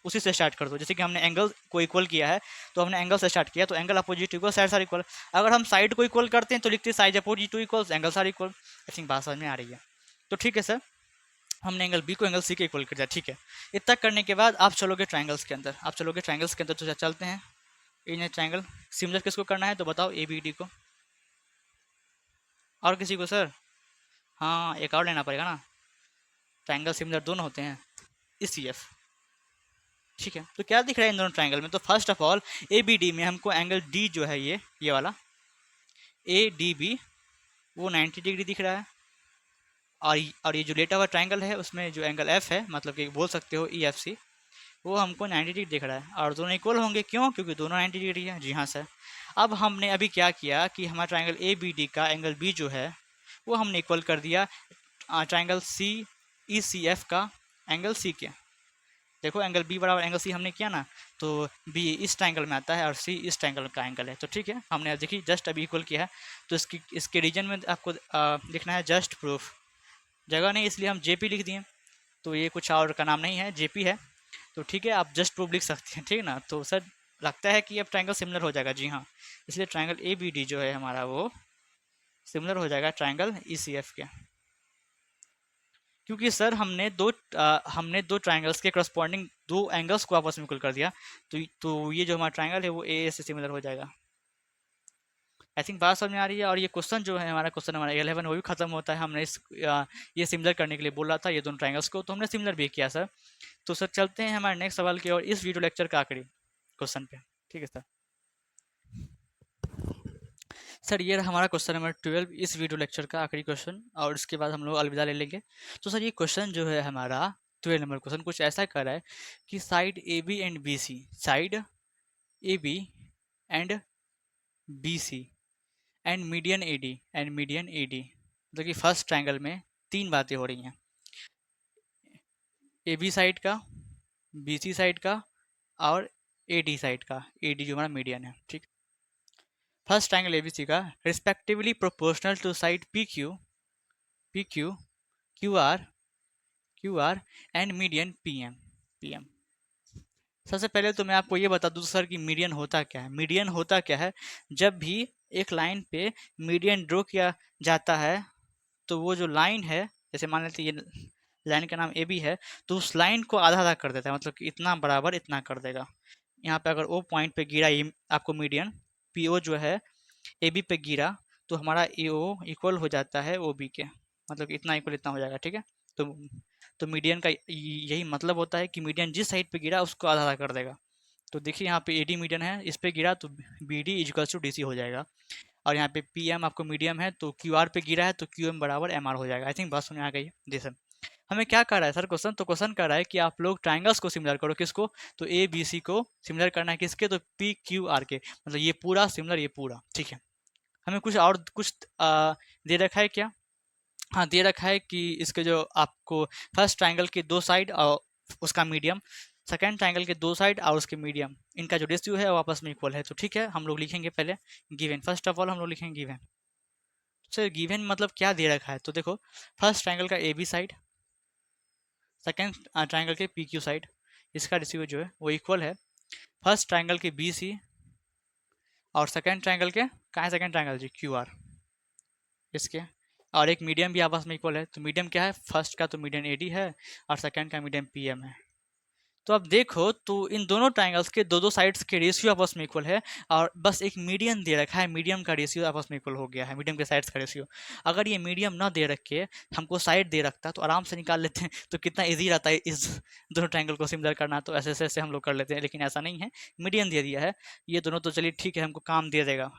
A: उसी से स्टार्ट कर दो। जैसे कि हमने एंगल को इक्वल किया है तो हमने एंगल से स्टार्ट किया, तो angle opposite equal side are equal. अगर हम साइड को इक्वल करते हैं तो लिखते हैं side opposite to equal angle are equal. I think बात समझ में आ रही है। तो ठीक है सर, हमने एंगल बी को एंगल सी के इक्वल कर दिया। ठीक है, इतना करने के बाद आप चलोगे ट्राइंगल्स के अंदर, तो चलते हैं इन ट्राइंगल। सिमिलर किसको करना है तो बताओ? ए बी डी को। और किसी को सर? हाँ, एक और लेना पड़ेगा ना, ट्राइंगल सिमिलर दोनों होते हैं, ई सी एफ। ठीक है, तो क्या दिख रहा है इन दोनों ट्राइंगल में? तो first of all A B D में हमको एंगल डी जो है ये वाला ए डी बी वो 90 डिग्री दिख रहा है। और ये जो लेटा हुआ ट्राइंगल है उसमें जो एंगल एफ है, मतलब कि बोल सकते हो ई एफ सी, वो हमको 90 डिग्री दिख रहा है। और दोनों इक्वल होंगे, क्यों? क्योंकि दोनों 90 डिग्री है। जी हाँ सर। अब हमने अभी क्या किया कि हमारा ट्राइंगल ए बी डी का एंगल बी जो है वो हमने इक्वल कर दिया ट्राइंगल सी ई सी एफ का एंगल सी के। देखो एंगल बी बराबर एंगल सी हमने किया ना, तो बी इस ट्राइंगल में आता है और सी इस ट्राइंगल का एंगल है। तो ठीक है, हमने देखिए जस्ट अभी इक्वल किया है। तो इसके रीजन में आपको लिखना है जस्ट प्रूफ। जगह नहीं इसलिए हम जेपी लिख दिए, तो ये कुछ और का नाम नहीं है, जेपी है। तो ठीक है, आप जस्ट प्रूफ लिख सकते हैं, ठीक है ना? तो सर लगता है कि अब ट्राइंगल सिमिलर हो जाएगा। जी हाँ, इसलिए ट्राइंगल ए बी डी जो है हमारा वो सिमिलर हो जाएगा ट्राइंगल ई सी एफ के। क्योंकि सर हमने दो ट्राइंगल्स के करस्पॉन्डिंग दो एंगल्स को आपस में इक्वल कर दिया। तो ये जो हमारा ट्राइंगल है वो ए से सिमिलर हो जाएगा। आई थिंक बात समझ में आ रही है। और ये क्वेश्चन जो है हमारा क्वेश्चन नंबर 11 वो भी खत्म होता है। हमने ये सिमिलर करने के लिए बोला था ये दोनों ट्राइंगल्स को, तो हमने सिमिलर भी किया सर। तो सर चलते हैं हमारे नेक्स्ट सवाल की और इस वीडियो लेक्चर का आखिरी क्वेश्चन पे। ठीक है सर। सर ये रहा हमारा क्वेश्चन नंबर 12, इस वीडियो लेक्चर का आखिरी क्वेश्चन, और इसके बाद हम लोग अलविदा ले लेंगे। तो सर ये क्वेश्चन जो है हमारा 12 नंबर क्वेश्चन कुछ ऐसा कर रहा है कि side A B and B C, side A B and B C and median A D मतलब कि फर्स्ट ट्रायंगल में तीन बातें हो रही हैं, ए बी साइड का, बी सी साइड का और ए डी साइड का। ए डी जो हमारा मीडियन है, ठीक। First triangle A B C का respectively proportional to side P Q Q R and median P M. सबसे पहले तो मैं आपको ये बता दूं सर कि मीडियन होता क्या है। मीडियन होता क्या है, जब भी एक लाइन पे मीडियन ड्रॉ किया जाता है तो वो जो लाइन है, जैसे मान लेते ये लाइन का नाम ए बी है, तो उस लाइन को आधा आधा कर देता है, मतलब कि इतना बराबर इतना कर देगा। यहाँ पे अगर ओ पॉइंट पे गिरा ये आपको मीडियन पी ओ जो है ए बी पे गिरा, तो हमारा ए ओ इक्वल हो जाता है ओ बी के, मतलब इतना इक्वल इतना हो जाएगा, ठीक है। तो तो मीडियन का यही मतलब होता है कि मीडियन जिस साइड पे गिरा उसको आधा आधा कर देगा। तो देखिए यहाँ पे ए डी मीडियन है, इस पे गिरा तो B D equals to D C हो जाएगा। और यहाँ पे पी एम आपको मीडियम है, तो क्यू आर पे गिरा है तो क्यू एम बराबर एम आर हो जाएगा। आई थिंक बात सुनने आ गई है जी सर। हमें क्या कर रहा है सर क्वेश्चन, तो क्वेश्चन कर रहा है कि आप लोग ट्राइंगल्स को सिमिलर करो, किसको, तो ए बी सी को सिमिलर करना है किसके, तो पी क्यू आर के, मतलब ये पूरा सिमिलर, ये पूरा, ठीक है। हमें कुछ और कुछ दे रखा है क्या, हाँ दे रखा है कि इसके जो आपको फर्स्ट ट्राइंगल के दो साइड और उसका मीडियम, सेकेंड ट्राइंगल के दो साइड और उसके मीडियम, इनका जो रेशियो है वो आपस में इक्वल है। तो ठीक है, हम लोग लिखेंगे पहले गिवन, फर्स्ट ऑफ ऑल हम लोग लिखेंगे गिवन। सर गिवन मतलब क्या दे रखा है, तो देखो फर्स्ट ट्राइंगल का A B side, second triangle के पी क्यू साइड, इसका रेशियो जो है वो इक्वल है फर्स्ट ट्राइंगल के बी सी और सेकेंड ट्राइंगल के, कहाँ है सेकेंड ट्राइंगल जी, क्यू आर इसके, और एक मीडियम भी आपस में इक्वल है। तो मीडियम क्या है, फर्स्ट का तो मीडियम ए डी है और सेकेंड का मीडियम पी एम है। तो अब देखो तो इन दोनों ट्राइंगल्स के दो दो साइड्स के रेशियो आपस में इक्वल है, और बस एक मीडियम दे रखा है, मीडियम का रेशियो आपस में इक्वल हो गया है, मीडियम के साइड्स का रेशियो। अगर ये मीडियम ना दे रखे, हमको साइड दे रखता तो आराम से निकाल लेते हैं, तो कितना इजी रहता है इस दोनों ट्राइंगल को सिमिलर करना। तो ऐसे ऐसे हम लोग कर लेते हैं, लेकिन ऐसा नहीं है, मीडियम दे दिया है ये दोनों, तो चलिए ठीक है, हमको काम दे देगा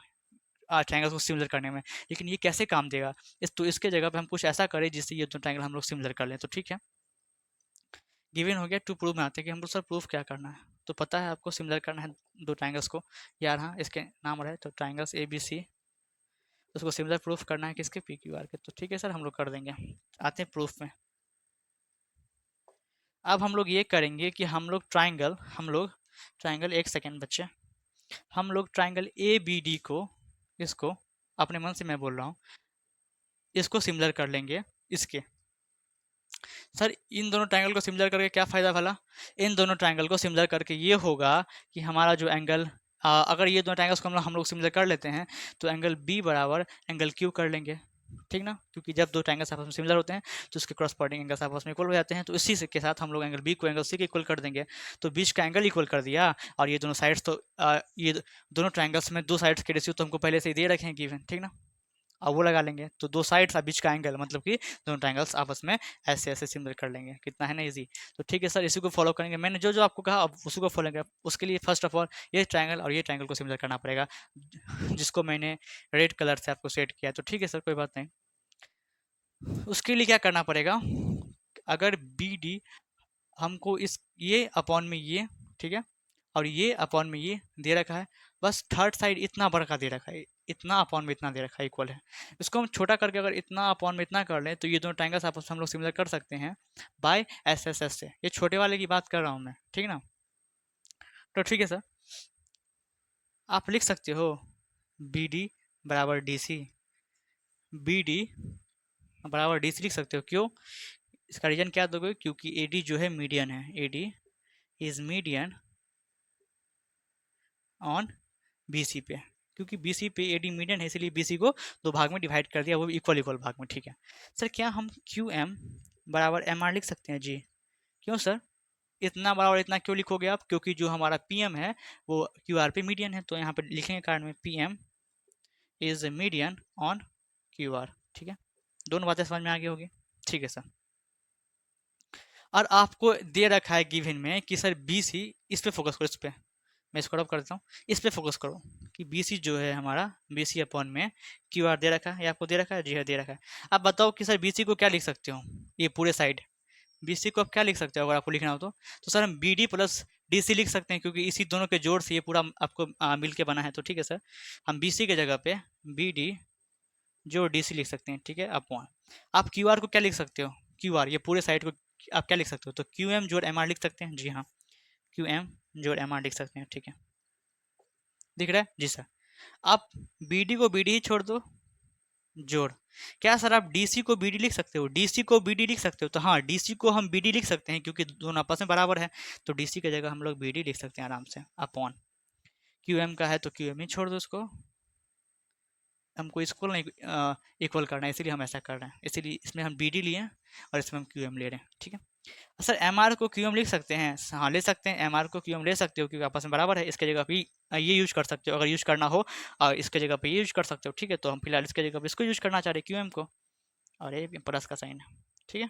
A: ट्राइंगल को सिमिलर करने में। लेकिन ये कैसे काम देगा, तो इसके जगह पे हम कुछ ऐसा करें जिससे ये दोनों ट्राइंगल हम लोग सिमिलर कर लें। तो ठीक है, गिवन हो गया, टू प्रूव में आते हैं कि हमको सर प्रूफ क्या करना है। तो पता है आपको सिमिलर करना है दो ट्राइंगल्स को यार, हाँ इसके नाम रहे तो ट्राइंगल्स ए बी सी, उसको सिमिलर प्रूफ करना है किसके, पी क्यू आर के। तो ठीक है सर, हम लोग कर देंगे। आते हैं प्रूफ में। अब हम लोग ये करेंगे कि हम लोग ट्राइंगल एक सेकेंड बच्चे, हम लोग ट्राइंगल ए बी डी को, इसको अपने मन से मैं बोल रहा हूँ, इसको सिमिलर कर लेंगे इसके। सर इन दोनों ट्रायंगल को सिमिलर करके क्या फ़ायदा भला, इन दोनों ट्रायंगल को सिमिलर करके ये होगा कि हमारा जो एंगल, अगर ये दोनों ट्रायंगल्स को हम लोग सिमिलर कर लेते हैं तो एंगल बी बराबर एंगल क्यू कर लेंगे, ठीक ना, क्योंकि जब दो ट्रायंगल्स आपस में सिमिलर होते हैं तो उसके क्रॉसपॉन्डिंग एंगल्स आपस में इक्वल हो जाते हैं। तो इसी से के साथ हम लोग एंगल बी को एंगल सी के इक्वल कर देंगे, तो बीच का एंगल इक्वल कर दिया। और ये दोनों साइड्स तो ये दोनों ट्रायंगल्स में दो साइड्स के रेशियो तो हमको पहले से ही दे रखे हैं गिवन, ठीक ना, अब वो लगा लेंगे तो दो साइड्स और बीच का एंगल, मतलब कि दोनों ट्रायंगल्स आपस में ऐसे ऐसे सिमिलर कर लेंगे। कितना है ना इजी। तो ठीक है सर, इसी को फॉलो करेंगे, मैंने जो जो आपको कहा अब उसी को फॉलो करेंगे। उसके लिए फर्स्ट ऑफ ऑल ये ट्रायंगल और ये ट्रायंगल को सिमिलर करना पड़ेगा, जिसको मैंने रेड कलर से आपको सेट किया। तो ठीक है सर, कोई बात नहीं। उसके लिए क्या करना पड़ेगा, अगर बी डी हमको इस ये अपॉन में ये, ठीक है, और ये अपॉन में ये दे रखा है, बस थर्ड साइड इतना बड़ा का दे रखा है, इतना अपॉन में इतना दे रखा है, इक्वल है। इसको हम छोटा करके अगर इतना अपॉन में इतना कर लें तो ये दोनों ट्रायंगल्स आपस में हम लोग सिमिलर कर सकते हैं बाय एस एस एस से। ये छोटे वाले की बात कर रहा हूँ मैं, ठीक है ना। तो ठीक है सर, आप लिख सकते हो बी डी बराबर डी सी, बी डी बराबर डी सी लिख सकते हो। क्यों, इसका रीजन क्या दोगे, क्योंकि ए डी जो है मीडियन है, A D is median on B C पे, क्योंकि बी सी पे ए डी मीडियन है, इसलिए बी सी को दो भाग में डिवाइड कर दिया, वो भी इक्वल इक्वल भाग में, ठीक है। सर क्या हम क्यू एम बराबर एम आर लिख सकते हैं जी, क्यों सर, इतना बराबर इतना क्यों लिखोगे आप, क्योंकि जो हमारा पी एम है वो क्यू आर पे मीडियन है, तो यहाँ पर लिखेंगे कार्ड में P M is median on Q R, ठीक है। दोनों बातें समझ में आ गई होगी, ठीक है सर। और आपको दे रखा है गिवन में कि सर बी सी, इस पे फोकस करो, इस पे मैं इसको रब कर देता हूँ, इस पे फोकस करो कि बी सी जो है हमारा, बी सी अपॉन में क्यू आर दे रखा है, ये आपको दे रखा है, जी हाँ दे रखा है। अब बताओ कि सर बी सी को क्या लिख सकते हो, ये पूरे साइड BC को आप क्या लिख सकते हो अगर आपको लिखना हो तो सर हम BD प्लस DC लिख सकते हैं, क्योंकि इसी दोनों के जोड़ से ये पूरा आपको मिल के बना है। तो ठीक है सर, हम BC के जगह पे BD जो DC लिख सकते हैं, ठीक है। अपॉन आप QR को क्या लिख सकते हो, QR ये पूरे साइड को आप क्या लिख सकते हो, तो QM जोड़ MR लिख सकते हैं। जी हाँ, QM जोड़ MR लिख सकते हैं, ठीक है। दिख रहा है जी सर। आप BD को BD ही छोड़ दो, जोड़ क्या सर आप DC को BD लिख सकते हो, DC को BD लिख सकते हो, तो हाँ DC को हम BD लिख सकते हैं क्योंकि दोनों आपस में बराबर है। तो DC की जगह हम लोग BD लिख सकते हैं आराम से। अपॉन QM का है तो QM ही छोड़ दो उसको, हमको इसको नहीं इक्वल करना है, इसीलिए हम ऐसा कर रहे हैं। इसीलिए इसमें हम BD लिए हैं और इसमें हम QM ले रहे हैं, ठीक है। सर MR को QM लिख सकते हैं, हाँ ले सकते हैं। MR को QM ले सकते हो क्योंकि आपस में बराबर है। इसके जगह पे ये यूज कर सकते हो अगर यूज करना हो, और इसके जगह पे ये यूज कर सकते हो, ठीक है। तो हम फिलहाल इसके जगह पे इसको यूज करना चाह रहे हैं, QM को, और ये प्लस का साइन है, ठीक है।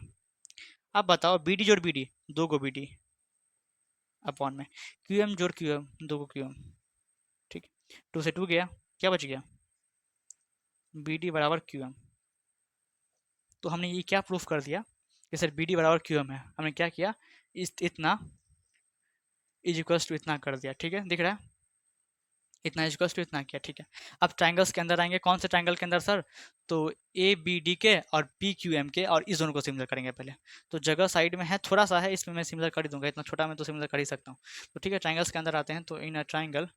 A: अब बताओ BD जोड़ BD, दो को BD अपॉन में QM जोड़ QM, दो को QM, ठीक है। 2 से 2 गया, क्या बच गया, BD बराबर QM। तो हमने ये क्या प्रूफ कर दिया कि सर BD बराबर QM है। हमने क्या किया, इतना इज इक्वल्स टू इतना कर दिया, ठीक है। दिख रहा है, इतना इज इक्वल्स टू इतना किया, ठीक है। अब ट्राइंगल्स के अंदर आएंगे, कौन से ट्राइंगल के अंदर सर, तो ABD के और PQM के, और इस दोनों को सिमिलर करेंगे पहले। तो जगह साइड में है, थोड़ा सा है, इसमें मैं सिमिलर कर ही दूंगा, इतना छोटा मैं तो सिमिलर कर ही सकता हूँ। तो ठीक है, ट्राइंगल्स के अंदर आते हैं। तो in a triangle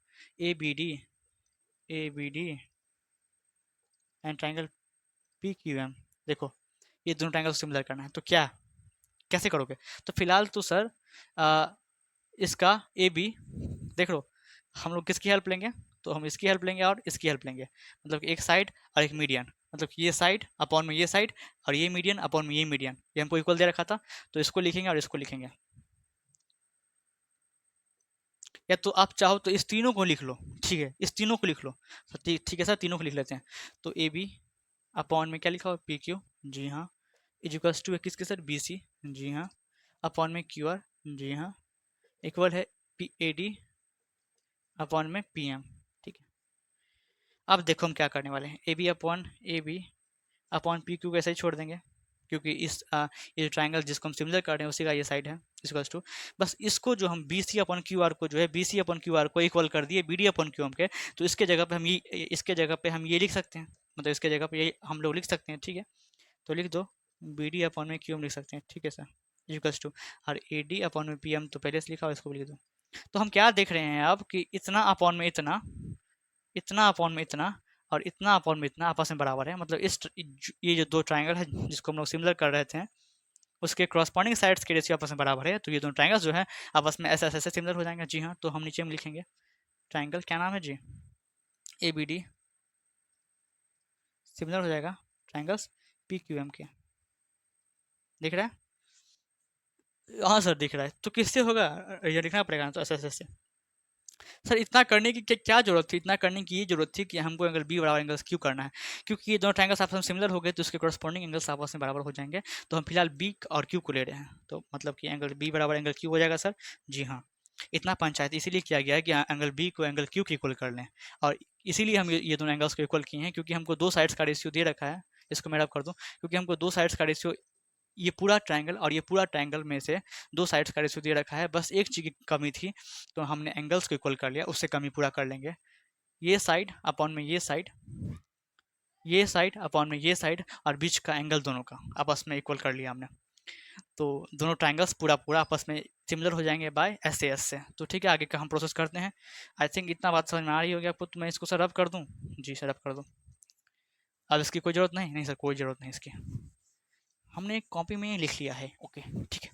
A: ABD and triangle PQM, देखो ये दोनों ट्राइंगल सिमिलर करना है, तो क्या कैसे करोगे, तो फिलहाल तो सर इसका AB देख लो, हम लोग किसकी हेल्प लेंगे, तो हम इसकी हेल्प लेंगे और इसकी हेल्प लेंगे, मतलब एक साइड और एक मीडियन, मतलब ये साइड अपॉन में ये साइड, और ये मीडियन अपॉन में ये मीडियन, ये हमको इक्वल दे रखा था। तो इसको लिखेंगे और इसको लिखेंगे, या तो आप चाहो तो इस तीनों को लिख लो, ठीक है, इस तीनों को लिख लो। तो ठीक है सर, तीनों को लिख लेते हैं। तो AB अपॉन में क्या लिखा हो, PQ, जी हाँ, इजिकल्स टू किसके सर, BC, जी हाँ, अपॉन में QR, जी हाँ, इक्वल है AD अपॉन में PM, ठीक है। अब देखो हम क्या करने वाले हैं, AB अपॉन PQ कैसे ही छोड़ देंगे, क्योंकि ये जो ट्राइंगल जिसको हम सिमिलर कर रहे हैं उसी का ये साइड है, इक्वल्स टू बस इसको जो हम BC अपॉन QR को जो है BC अपॉन QR को इक्वल कर दिए BD अपॉन QM के, तो इसके जगह पे हम ये इसके जगह पे हम ये लिख सकते हैं, मतलब इसके जगह पे ये हम लोग लिख सकते हैं, ठीक है। तो लिख दो BD अपॉन में QM लिख सकते हैं, ठीक है सर, इक्वल्स टू, और AD अपॉन में PM तो पहले से लिखा हुआ, इसको भी लिख दो। तो हम क्या देख रहे हैं अब कि इतना अपॉन में इतना, इतना अपॉन में इतना, और इतना अपॉन में इतना आपस में बराबर है। मतलब ये जो दो ट्राइंगल है जिसको हम लोग सिमिलर कर रहे थे, उसके क्रॉसपॉन्डिंग साइड्स के रेशियो आपस में बराबर है। तो ये दोनों ट्राइंगल्स जो है आपस में ऐसे ऐसे सिमिलर हो जाएंगे। जी हाँ, तो हम नीचे में लिखेंगे ट्राइंगल क्या नाम है जी, ABD सिमिलर हो जाएगा ट्राइंगल्स PQM के। दिख रहा है, हाँ सर दिख रहा है। तो किससे होगा, ये लिखना पड़ेगा ना, तो ऐसे ऐसे ऐसे। सर इतना करने की क्या जरूरत थी, इतना करने की ये जरूरत थी कि हमको एंगल B बराबर एंगल क्यों करना है, क्योंकि ये दोनों ट्राइंगल्स आपस में सिमिलर हो गए तो उसके कॉरस्पॉन्डिंग एंगल्स आपस में बराबर हो जाएंगे। तो हम फिलहाल B और Q को ले रहे हैं, तो मतलब कि एंगल B बराबर एंगल Q हो जाएगा सर। जी हाँ, इतना पंचायत इसीलिए किया गया है कि एंगल B को एंगल Q की इक्वल कर लें, और इसीलिए हम ये दोनों एंगल्स को इक्वल किए हैं, क्योंकि हमको दो साइड्स का रेशियो दे रखा है। इसको मैं रब कर दूं, क्योंकि हमको दो साइड्स का रेशियो, ये पूरा ट्रायंगल और ये पूरा ट्रायंगल में से दो साइड्स का रेशियो दे रखा है, बस एक चीज़ की कमी थी, तो हमने एंगल्स को इक्वल कर लिया, उससे कमी पूरा कर लेंगे। ये साइड अपॉन में ये साइड, ये साइड अपॉन में ये साइड, और बीच का एंगल दोनों का आपस में इक्वल कर लिया हमने। तो दोनों ट्रायंगल्स पूरा पूरा आपस में सिमिलर हो जाएंगे बाय SAS से। तो ठीक है, आगे का हम प्रोसेस करते हैं। आई थिंक इतना बात समझ में आ रही होगी आपको, तो मैं इसको सर रब कर दूं, जी सर रब कर दूं। अब इसकी कोई ज़रूरत नहीं, नहीं सर कोई ज़रूरत नहीं इसकी, हमने एक कॉपी में लिख लिया है, ओके ठीक है।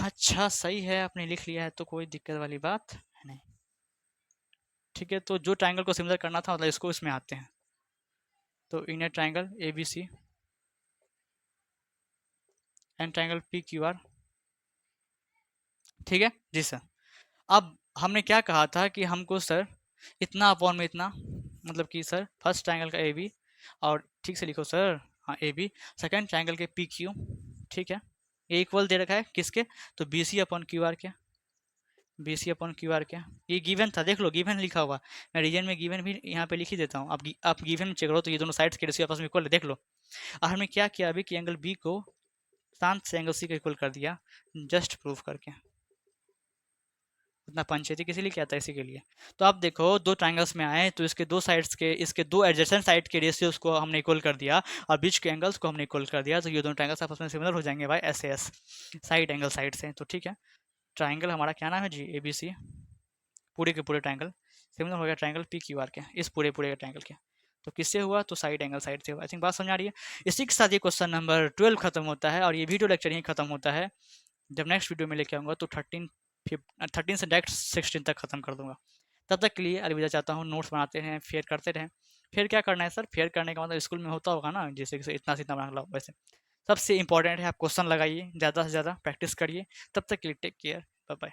A: अच्छा सही है, आपने लिख लिया है तो कोई दिक्कत वाली बात है नहीं, ठीक है। तो जो ट्रायंगल को सिमिलर करना था, मतलब इसको इसमें आते हैं। तो inner triangle ABC and triangle PQR, ठीक है जी सर। अब हमने क्या कहा था कि हमको सर इतना अपॉन में इतना, मतलब कि सर फर्स्ट ट्रायंगल का AB, और ठीक से लिखो सर, हाँ AB, सेकंड ट्रायंगल के PQ, ठीक है। ये इक्वल दे रखा है किसके, तो BC अपॉन QR के, BC अपॉन QR के, ये गिवन था, देख लो गिवन लिखा हुआ, मैं रीजन में गिवन भी यहाँ पे लिख ही देता हूँ। आप गिवन में चेक करो तो ये दोनों साइड्स के रेशियो आपस में इक्वल है, देख लो। और हमने क्या किया अभी कि एंगल B को शांत से एंगल सी को इक्वल कर दिया जस्ट प्रूफ करके। इतना पंचायती किसी लिए क्या था, इसी के लिए। तो अब देखो दो ट्राइंगल्स में आए तो इसके दो साइड्स के, इसके दो एडजेसेंट साइड के रेशियोज को हमने इक्वल कर दिया और बीच के एंगल्स को हमने इक्वल कर दिया, तो ये दोनों ट्राइंगल्स आपस में सिमिलर हो जाएंगे भाई, ऐसे एस साइड एंगल साइड से। तो ठीक है, ट्राइंगल हमारा क्या नाम है जी, ए बी सी, पूरे के पूरे ट्राइंगल सिमिलर हो गया ट्राइंगल पी क्यू आर के, इस पूरे पूरे ट्राइंगल के। तो किससे हुआ, तो साइड एंगल साइड से हुआ। आई थिंक बात समझ आ रही है। इसी के साथ ये क्वेश्चन नंबर 12 खत्म होता है और ये वीडियो लेक्चर यहीं खत्म होता है। जब नेक्स्ट वीडियो में लेके आऊँगा तो 13 से डायरेक्ट 16 तक खत्म कर दूंगा। तब तक के लिए अलविदा चाहता हूँ। नोट्स बनाते रहें, फेयर करते रहें। फेयर क्या करना है सर, फेयर करने का मतलब स्कूल में होता होगा ना, जैसे कि इतना से इतना बना लो, वैसे सबसे इंपॉर्टेंट है आप क्वेश्चन लगाइए, ज़्यादा से ज़्यादा प्रैक्टिस करिए। तब तक के लिए टेक केयर, बाय बाय।